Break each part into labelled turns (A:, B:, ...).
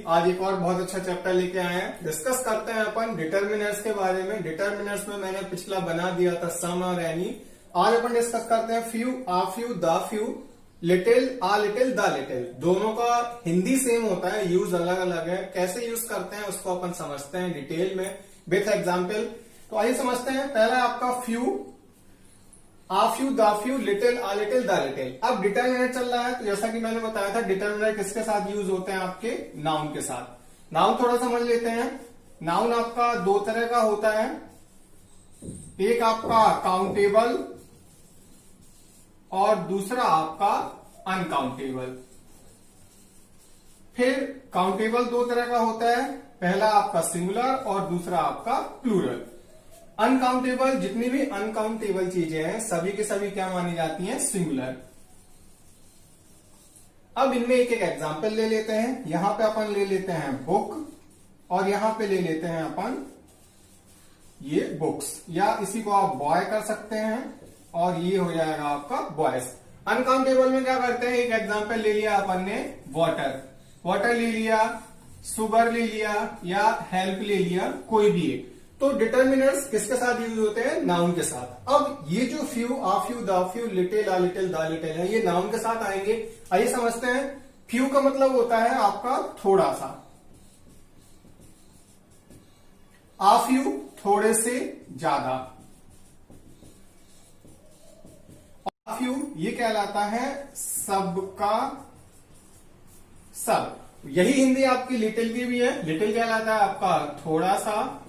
A: आज एक और बहुत अच्छा चैप्टर लेके आए हैं। डिस्कस करते हैं अपन डिटर्मिनर्स के बारे में। डिटर्मिनर्स में मैंने पिछला बना दिया था सम और एनी। आज अपन डिस्कस करते हैं few, uh few, the few, little, a little, the little. दोनों का हिंदी सेम होता है, यूज अलग अलग है। कैसे यूज करते हैं उसको अपन समझते हैं डिटेल में विथ एग्जाम्पल। तो आइए समझते हैं। पहला आपका few, uh few, the few, little, a little, the little. अब डिटर्मिनर चल रहा है, तो जैसा कि मैंने बताया था डिटर्मिनर किसके साथ यूज होते हैं, आपके नाउन के साथ। नाउन थोड़ा समझ लेते हैं। नाउन आपका दो तरह का होता है, एक आपका काउंटेबल और दूसरा आपका अनकाउंटेबल। फिर काउंटेबल दो तरह का होता है, पहला आपका सिंगुलर और दूसरा आपका प्लूरल। अनकाउंटेबल, जितनी भी अनकाउंटेबल चीजें हैं सभी के सभी क्या मानी जाती हैं, सिंगुलर। अब इनमें एक एक एग्जांपल ले लेते हैं। यहां पे अपन ले लेते हैं बुक और यहां पे ले लेते हैं अपन ये बुक्स, या इसी को आप बॉय कर सकते हैं और ये हो जाएगा आपका बॉयज। अनकाउंटेबल में क्या करते हैं, एक एग्जांपल ले लिया अपन ने वाटर, वाटर ले लिया, शुगर ले लिया या हेल्प ले लिया, कोई भी एक। तो डिटर्मिनर्स किसके साथ यूज होते हैं, नाउन के साथ। अब ये जो few, uh few, the few, little, a little, the little है, ये नाउन के साथ आएंगे। आइए समझते हैं। फ्यू का मतलब होता है आपका थोड़ा सा, आ फ्यू थोड़े से ज्यादा, आ फ्यू ये कहलाता है सबका सब। यही हिंदी आपकी लिटिल की भी है। लिटिल कहलाता है आपका थोड़ा सा,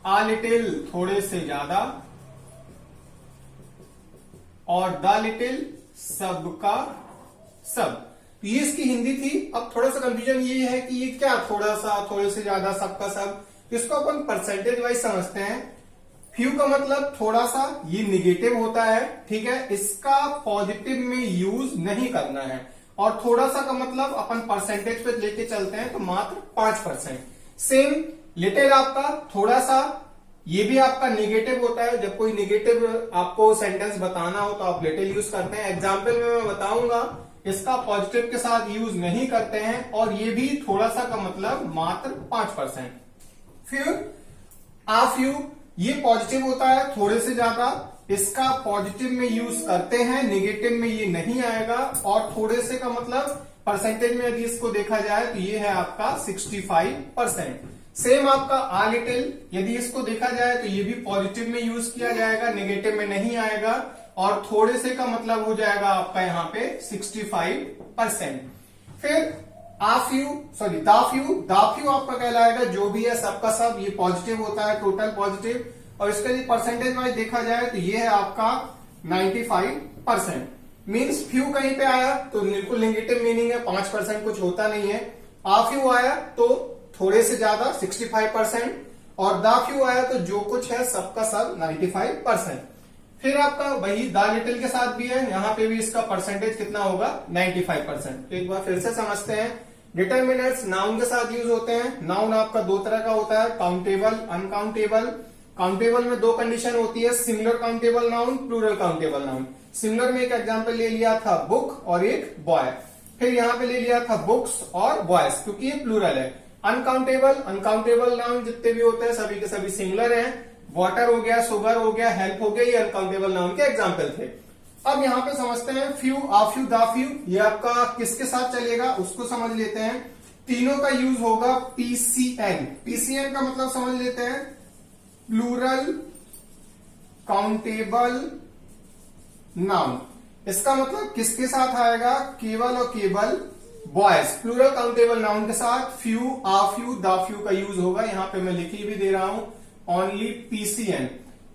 A: आ लिटिल थोड़े से ज्यादा, और द लिटिल सबका सब। तो ये इसकी हिंदी थी। अब थोड़ा सा कंफ्यूजन ये है कि ये क्या थोड़ा सा, थोड़े से ज्यादा, सबका सब। इसको अपन परसेंटेज वाइज समझते हैं। फ्यू का मतलब थोड़ा सा, ये निगेटिव होता है, ठीक है, इसका पॉजिटिव में यूज नहीं करना है। और थोड़ा सा का मतलब अपन परसेंटेज पे लेके चलते हैं तो मात्र 5%। सेम लिटिल आपका थोड़ा सा, ये भी आपका निगेटिव होता है। जब कोई निगेटिव आपको सेंटेंस बताना हो तो आप लिटिल यूज करते हैं। एग्जाम्पल में मैं बताऊंगा, इसका पॉजिटिव के साथ यूज नहीं करते हैं। और ये भी थोड़ा सा का मतलब मात्र 5%। फिर आ फ्यू, ये पॉजिटिव होता है थोड़े से ज्यादा, इसका पॉजिटिव में यूज करते हैं, निगेटिव में ये नहीं आएगा। और थोड़े से का मतलब परसेंटेज में यदि इसको देखा जाए तो ये है आपका 65%। सेम आपका आ लिटिल, यदि इसको देखा जाए तो ये भी पॉजिटिव में यूज किया जाएगा, नेगेटिव में नहीं आएगा। और थोड़े से का मतलब हो जाएगा आपका यहाँ पे 65%। फिर आ few, sorry the few, the few आपका कहलाएगा जो भी है सबका सब, ये पॉजिटिव होता है, टोटल पॉजिटिव। और इसका यदि परसेंटेज वाइज देखा जाए तो ये है आपका 95%। मीन्स फ्यू कहीं पे आया तो बिल्कुल नेगेटिव मीनिंग है, 5% कुछ होता नहीं है। आ फ्यू आया तो थोड़े से ज्यादा 65%, और द फ्यू आया तो जो कुछ है सबका सब 95%। फिर आपका वही द लिटिल के साथ भी है, यहां पे भी इसका परसेंटेज कितना होगा, 95%। तो एक बार फिर से समझते हैं। डिटर्मिनर्स नाउन के साथ यूज होते हैं। नाउन आपका दो तरह का होता है, काउंटेबल, अनकाउंटेबल। काउंटेबल में दो कंडीशन होती है, singular countable noun, plural countable noun. Singular में एक एग्जांपल ले लिया था बुक और एक बॉय। फिर यहां पे ले लिया था बुक्स और बॉयज, क्योंकि ये प्लूरल है। अनकाउंटेबल, अनकाउंटेबल नाउन जितने भी होते हैं सभी के सभी सिंगुलर हैं। वाटर हो गया, शुगर हो गया, हेल्प हो गया, ये अनकाउंटेबल नाउन के एग्जांपल थे। अब यहां पे समझते हैं few, uh few, the few, ये आपका किसके साथ चलेगा उसको समझ लेते हैं। तीनों का यूज होगा पीसीएन। पीसीएन का मतलब समझ लेते हैं, प्लूरल काउंटेबल नाउन। इसका मतलब किसके साथ आएगा, केवल और केवल बॉयज। प्लूरल काउंटेबल नाउन के साथ few, uh few, the few का यूज होगा। यहां पे मैं लिखी भी दे रहा हूं, ओनली पीसीएन।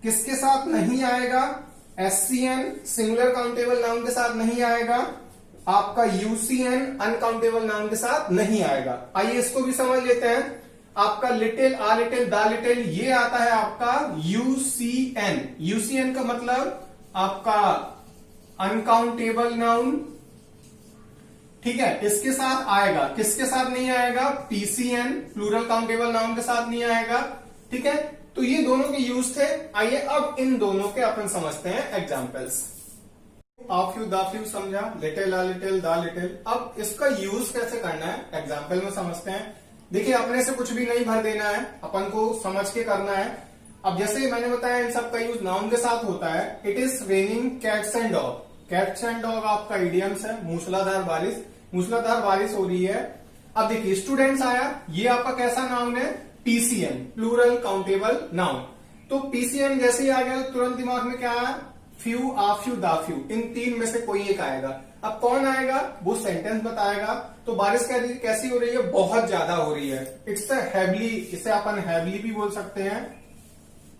A: किसके साथ नहीं आएगा, एससीएन सिंगुलर काउंटेबल नाउन के साथ नहीं आएगा। आपका यूसीएन अनकाउंटेबल नाउन के साथ नहीं आएगा। आइए इसको भी समझ लेते हैं। आपका little, a little, the little, ये आता है आपका यूसीएन। यूसीएन का मतलब आपका अनकाउंटेबल नाउन, ठीक है, इसके साथ आएगा। किसके साथ नहीं आएगा, पीसीएन प्लूरल काउंटेबल नाउन के साथ नहीं आएगा, ठीक है। तो ये दोनों के यूज थे। आइए अब इन दोनों के अपन समझते हैं examples. A few, the few समझा, little, a little, the little. अब इसका यूज कैसे करना है एग्जांपल में समझते हैं। देखिए अपने से कुछ भी नहीं भर देना है, अपन को समझ के करना है। अब जैसे मैंने बताया इन सब का यूज नाउन के साथ होता है। It is raining cats and dog. Cats and dog आपका इडियम्स है, मूसलाधार बारिश, मूसलाधार बारिश हो रही है। अब देखिए स्टूडेंट्स आया, ये आपका कैसा नाउन है, पीसीएन, प्लूरल काउंटेबल नाउन। तो पीसीएन जैसे ही आ गया तो तुरंत दिमाग में क्या आया, फ्यू, आ फ्यू, दा फ्यू, इन तीन में से कोई एक आएगा। अब कौन आएगा, वो सेंटेंस बताएगा। तो बारिश कैसी हो रही है, बहुत ज्यादा हो रही है। इट्स हैवली, इसे अपन हैवली भी बोल सकते हैं,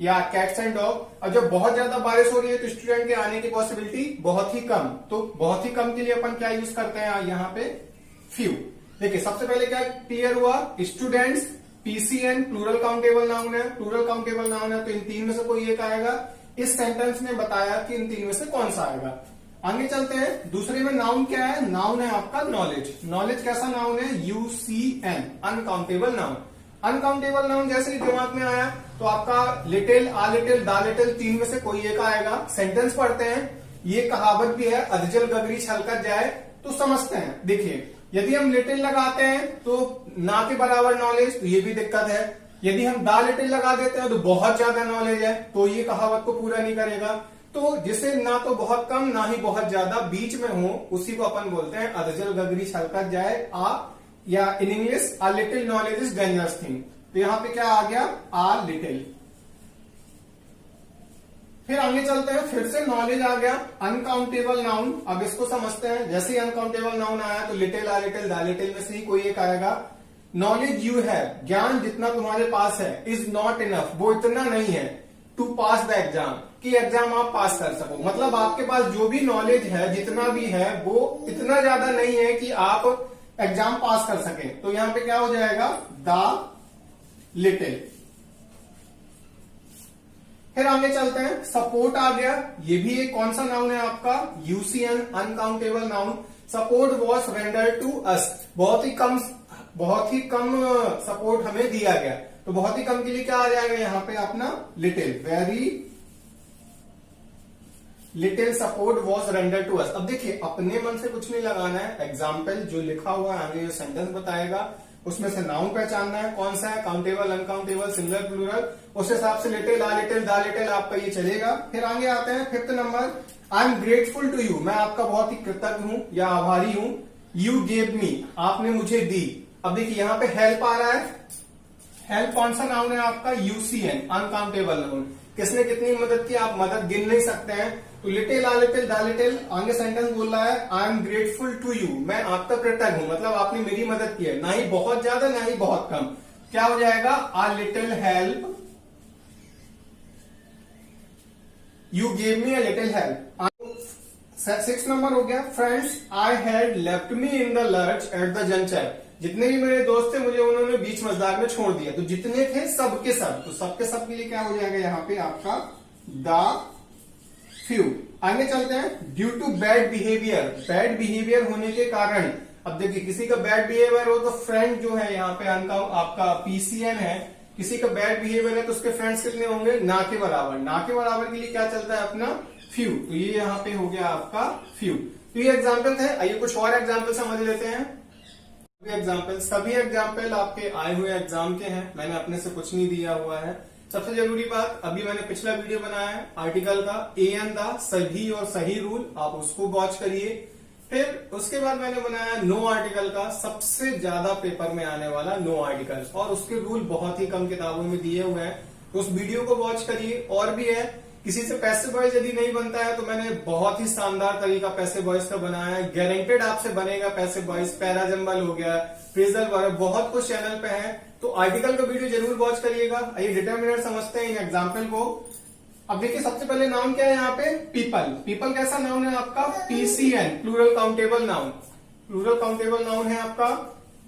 A: या कैट्स एंड डॉग। और जब बहुत ज्यादा बारिश हो रही है तो स्टूडेंट के आने की पॉसिबिलिटी बहुत ही कम। तो बहुत ही कम के लिए अपन क्या यूज करते हैं यहाँ पे, फ्यू। देखिए सबसे पहले क्या क्लियर हुआ, students, PCN plural countable noun है, प्लूरल काउंटेबल नाउन है, तो इन तीन में से कोई एक आएगा। इस सेंटेंस में बताया कि इन तीन में से कौन सा आएगा। आगे चलते हैं, दूसरे में नाउन क्या है, नाउन है आपका नॉलेज। नॉलेज कैसा नाउन है, UCN, uncountable noun. Uncountable noun जैसे ही दिमाग में आया तो आपका little, a little, the little, तीन में से कोई एक आएगा। सेंटेंस पढ़ते हैं, ये कहावत भी है, अधजल गगरी छलकत जाए, तो समझते हैं। देखिए यदि हम लिटिल लगाते हैं तो ना के बराबर नॉलेज, तो ये भी दिक्कत है। यदि हम दा लिटिल लगा देते हैं तो बहुत ज्यादा नॉलेज है, तो ये कहावत को पूरा नहीं करेगा। तो जिसे ना तो बहुत कम ना ही बहुत ज्यादा, बीच में हो, उसी को अपन बोलते हैं अधजल गगरी छलकत जाए, आ, या in English uh little knowledge is dangerous thing. तो यहां पे क्या आ गया, आ लिटिल। फिर आगे चलते हैं, फिर से नॉलेज आ गया, अनकाउंटेबल नाउन। अब इसको समझते हैं। जैसे ही अनकाउंटेबल नाउन आया तो little, a little, the little में से ही कोई एक आएगा। नॉलेज यू है, ज्ञान जितना तुम्हारे पास है, इज नॉट इनफ, वो इतना नहीं है, टू पास द एग्जाम, कि एग्जाम आप पास कर सको। मतलब आपके पास जो भी नॉलेज है, जितना भी है, वो इतना ज्यादा नहीं है कि आप एग्जाम पास कर सके। तो यहां पे क्या हो जाएगा, द लिटिल। फिर आगे चलते हैं, सपोर्ट आ गया। ये भी एक कौन सा नाउन है आपका, UCN, uncountable noun. Support was rendered to us, बहुत ही कम सपोर्ट हमें दिया गया। तो बहुत ही कम के लिए क्या आ जाएगा यहाँ पे अपना little, very little support was render to us. अब देखिए अपने मन से कुछ नहीं लगाना है, एग्जाम्पल जो लिखा हुआ है आगे जो सेंटेंस बताएगा उसमें से नाउन पहचानना है, कौन सा है, काउंटेबल, अनकाउंटेबल, सिंगुलर, प्लूरल, उस हिसाब से little, a little, the little आपका ये चलेगा। फिर आगे आते हैं, fifth number, I am grateful to you, मैं आपका बहुत ही कृतज्ञ हूं या आभारी हूं। यू गेव मी, आपने मुझे दी। अब देखिए यहाँ पे हेल्प आ रहा है, हेल्प कौन सा नाउन है आपका, यूसीएन, अनकाउंटेबल नाउन। किसने कितनी मदद की, आप मदद गिन नहीं सकते हैं। तो little, a little, the little, आगे सेंटेंस बोल रहा है, I am grateful to you, मैं आपका कृतज्ञ हूं, मतलब आपने मेरी मदद की है, ना ही बहुत ज्यादा ना ही बहुत कम। क्या हो जाएगा, आ little help, you gave me a little help. 6 number हो गया, friends I had left me in the lurch at the junction. जितने भी मेरे दोस्त थे मुझे उन्होंने बीच मझधार में छोड़ दिया। तो जितने थे सबके सब, तो सबके सब के लिए क्या हो जाएगा यहाँ पे आपका द फ्यू। आगे चलते हैं, due to bad behaviour, bad behaviour होने के कारण। अब देखिए किसी का बैड बिहेवियर हो तो फ्रेंड जो है यहाँ पे आपका पीसीएन है, किसी का बैड बिहेवियर है तो उसके फ्रेंड्स कितने होंगे, ना के बराबर। ना के बराबर के लिए क्या चलता है अपना फ्यू, तो ये यहाँ पे हो गया आपका फ्यू। तो ये एग्जाम्पल थे, आइए कुछ और एग्जाम्पल समझ लेते हैं। सभी एग्जाम्पल आपके आए हुए एग्जाम के हैं, मैंने अपने से कुछ नहीं दिया हुआ है। सबसे जरूरी बात, अभी मैंने पिछला वीडियो बनाया है आर्टिकल का, ए एन द सही और सही रूल, आप उसको वॉच करिए। फिर उसके बाद मैंने बनाया नो आर्टिकल का, सबसे ज्यादा पेपर में आने वाला नो आर्टिकल, और उसके रूल बहुत ही कम किताबों में दिए हुए हैं, तो उस वीडियो को वॉच करिए। और भी है, किसी से पैसिव वॉइस यदि नहीं बनता है तो मैंने बहुत ही शानदार तरीका पैसिव वॉइस का बनाया है, गारंटेड आपसे बनेगा पैसिव वॉइस। पैराजम्बल हो गया, फ्रेजल वर्ब, बहुत कुछ चैनल पे है, तो आर्टिकल का वीडियो जरूर वॉच करिएगा। आइए डिटर्मिनर समझते हैं एग्जाम्पल को। अब देखिए सबसे पहले नाउन क्या है यहाँ पे, पीपल। पीपल कैसा नाउन है आपका, PCN, plural countable noun. Plural countable noun है आपका।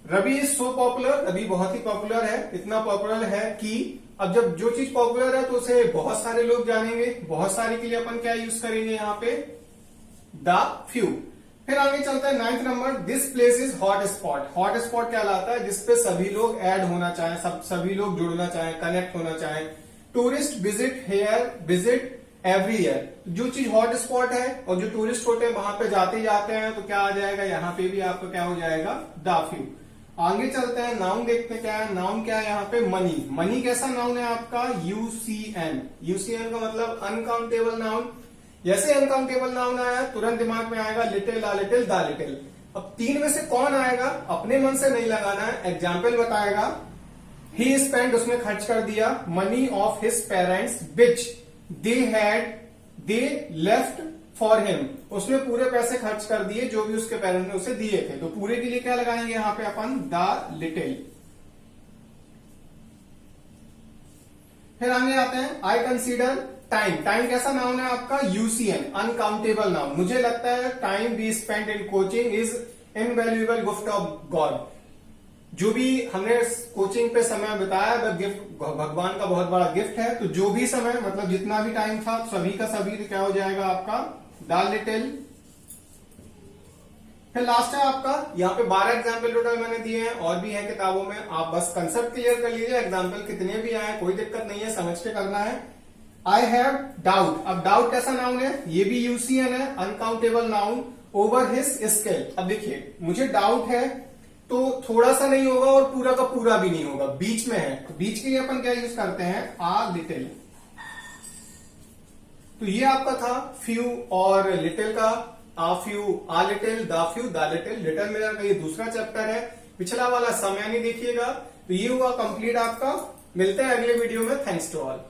A: Ravi is so popular, Ravi बहुत ही पॉपुलर है, इतना पॉपुलर है कि अब जब जो चीज पॉपुलर है तो उसे बहुत सारे लोग जानेंगे। बहुत सारे के लिए अपन क्या यूज करेंगे यहाँ पे, द फ्यू। फिर आगे चलता है 9th number, this place is hot spot. Hot spot क्या लाता है, जिसपे सभी लोग ऐड होना चाहें, सभी लोग जुड़ना चाहें, कनेक्ट होना चाहें। Tourist visit hair, visit every year. जो चीज हॉट स्पॉट है और जो टूरिस्ट होते हैं वहां पे जाते जाते हैं, तो क्या आ जाएगा यहाँ पे भी आपका क्या हो जाएगा, द फ्यू। आगे चलते हैं, नाउन देखते हैं क्या है। नाउन क्या है यहाँ पे, मनी। मनी कैसा नाउन है आपका, यूसीएन। यूसीएन का मतलब अनकाउंटेबल नाउन। जैसे अनकाउंटेबल नाउन आया तुरंत दिमाग में आएगा little, a little, the little. अब तीन में से कौन आएगा, अपने मन से नहीं लगाना है, एग्जाम्पल बताएगा। ही स्पेंड, उसने खर्च कर दिया, money of his parents which they left for him, उसने पूरे पैसे खर्च कर दिए जो भी उसके पेरेंट्स ने उसे दिए थे। तो पूरे के लिए क्या लगाएंगे यहां पे अपन, द लिटिल। फिर आगे आते हैं, आई कंसीडर टाइम। टाइम कैसा नाउन है आपका, यूसीएन, अनकाउंटेबल नाउन। मुझे लगता है time we spend in coaching is invaluable gift of God. जो भी हमने कोचिंग पे समय बिताया वह गिफ्ट भगवान का बहुत बड़ा गिफ्ट है। तो जो भी समय मतलब जितना भी टाइम था सभी का सभी क्या हो जाएगा आपका, द लिटिल। फिर लास्ट है आपका, यहाँ पे 12 एग्जाम्पल टोटल मैंने दिए हैं, और भी है किताबों में। आप बस कंसेप्ट क्लियर कर लीजिए, एग्जाम्पल कितने भी आए कोई दिक्कत नहीं है, समझ के करना है। I have doubt. अब डाउट कैसा नाउन है, ये भी यूसीएन है, uncountable noun, over his skill. अब देखिए मुझे डाउट है तो थोड़ा सा नहीं होगा और पूरा का पूरा भी नहीं होगा, बीच में है। तो बीच के लिए अपन क्या यूज करते हैं, आ लिटिल। तो ये आपका था फ्यू और लिटिल का, आ few, uh little, the few, the little. Little mirror का ये दूसरा चैप्टर है, पिछला वाला समय नहीं देखिएगा। तो ये हुआ कंप्लीट आपका। मिलते हैं अगले वीडियो में, थैंक्स टू ऑल।